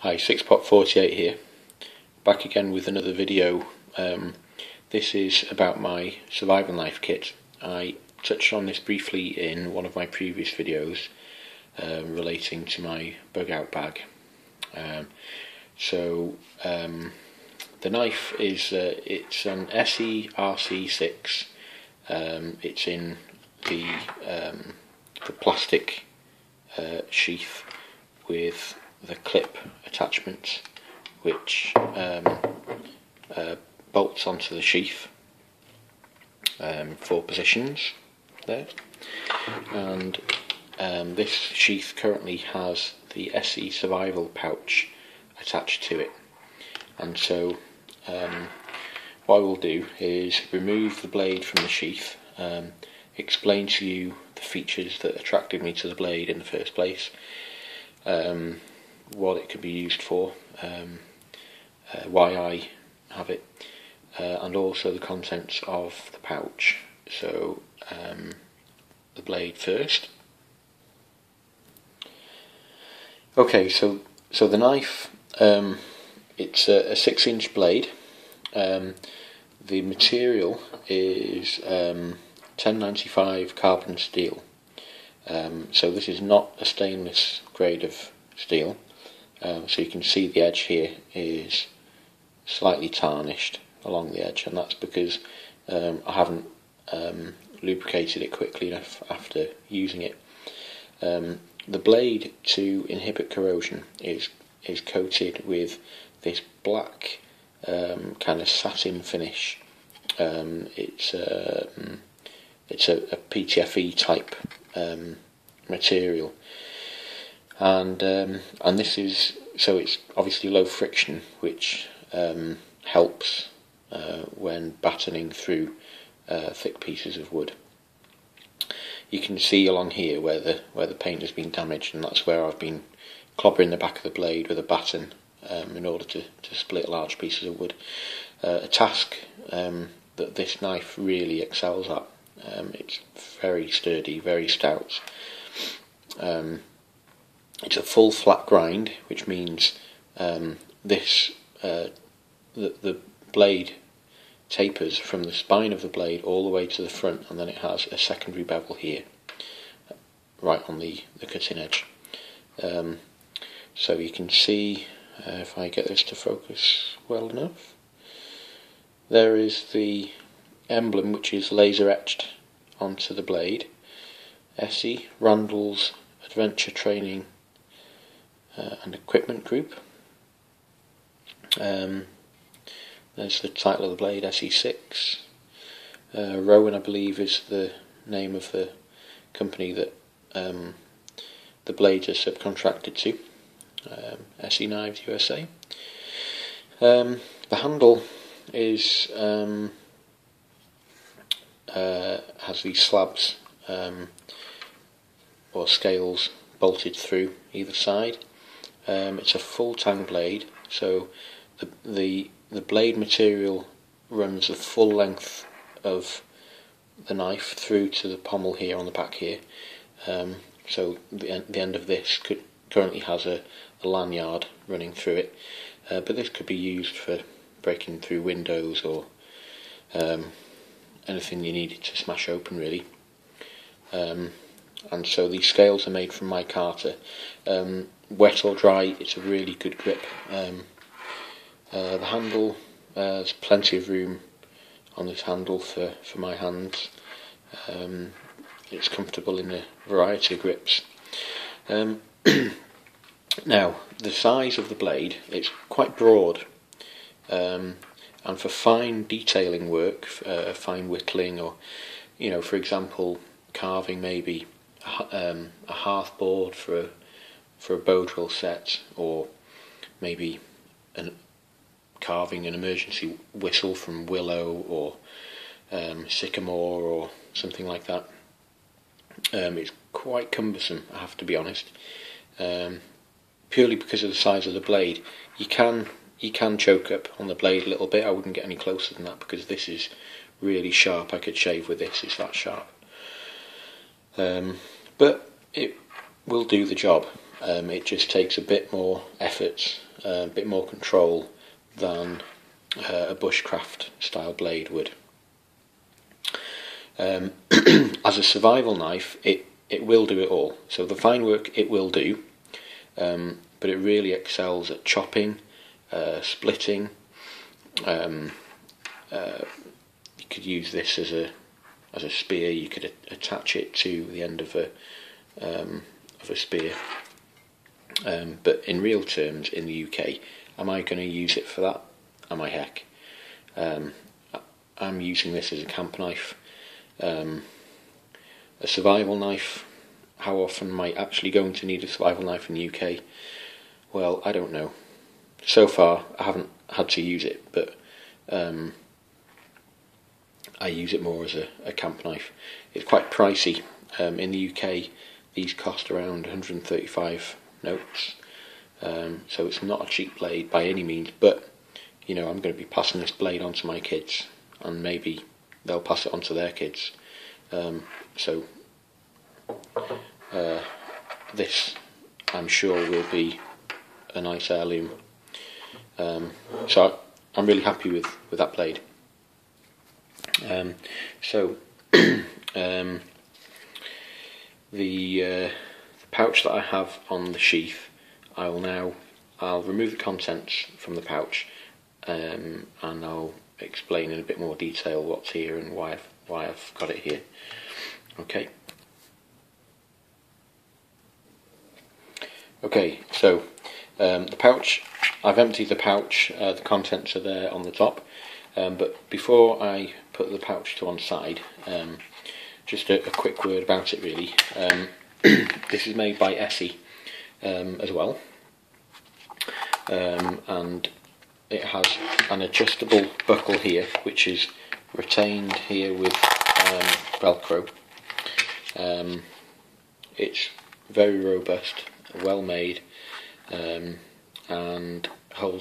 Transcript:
Hi, 6pot48 here, back again with another video. This is about my survival knife kit. I touched on this briefly in one of my previous videos relating to my bug out bag. The knife is it's an ESSE RC-6. It's in the plastic sheath with the clip attachment which bolts onto the sheath, 4 positions there, and this sheath currently has the ESSE survival pouch attached to it. And so what I will do is remove the blade from the sheath, explain to you the features that attracted me to the blade in the first place, what it could be used for, why I have it, and also the contents of the pouch. So the blade first. Okay, so the knife, it's a 6-inch blade. The material is 1095 carbon steel. So this is not a stainless grade of steel. So you can see the edge here is slightly tarnished along the edge, and that's because I haven't lubricated it quickly enough after using it. The blade, to inhibit corrosion, is coated with this black kind of satin finish. It's a PTFE type material, and this is, so it's obviously low friction, which helps when battening through thick pieces of wood. You can see along here where the paint has been damaged, and that's where I've been clobbering the back of the blade with a batten in order to split large pieces of wood. A task that this knife really excels at. It's very sturdy, very stout. It's a full flat grind, which means the blade tapers from the spine of the blade all the way to the front, and then it has a secondary bevel here, right on the cutting edge. So you can see, if I get this to focus well enough, there is the emblem which is laser etched onto the blade. ESSE, Randall's Adventure Training and Equipment Group. There's the title of the blade, RC-6. Rowan, I believe, is the name of the company that the blades are subcontracted to. ESSE Knives USA. The handle is has these slabs or scales bolted through either side. It's a full tang blade, so the blade material runs the full length of the knife through to the pommel here on the back here. So the end of this currently has a lanyard running through it, but this could be used for breaking through windows or anything you needed to smash open, really. And so these scales are made from micarta. Wet or dry, it's a really good grip. The handle, there's plenty of room on this handle for my hands. It's comfortable in a variety of grips. Now, the size of the blade, it's quite broad, and for fine detailing work, fine whittling, or, you know, for example, carving maybe a hearth board for a bow drill set, or maybe carving an emergency whistle from willow or sycamore or something like that. It's quite cumbersome, I have to be honest, purely because of the size of the blade. You can choke up on the blade a little bit. I wouldn't get any closer than that because this is really sharp. I could shave with this, it's that sharp. But it will do the job. It just takes a bit more effort a bit more control than a bushcraft style blade would. As a survival knife, it will do it all. So the fine work it will do, but it really excels at chopping, splitting. You could use this as a spear. You could attach it to the end of a spear. But in real terms, in the UK, am I going to use it for that? Am I heck? I'm using this as a camp knife. A survival knife, how often am I actually going to need a survival knife in the UK? Well, I don't know. So far, I haven't had to use it, but I use it more as a camp knife. It's quite pricey. In the UK, these cost around 135 notes, so it's not a cheap blade by any means, but you know, I'm going to be passing this blade on to my kids, and maybe they'll pass it on to their kids. So this, I'm sure, will be a nice heirloom. So I'm really happy with that blade. The pouch that I have on the sheath, I'll remove the contents from the pouch, and I'll explain in a bit more detail what's here and why I've got it here. Okay. Okay, so the pouch, I've emptied the pouch, the contents are there on the top, but before I put the pouch to one side, just a quick word about it really. This is made by ESSE as well, and it has an adjustable buckle here which is retained here with Velcro. It's very robust, well made, and holds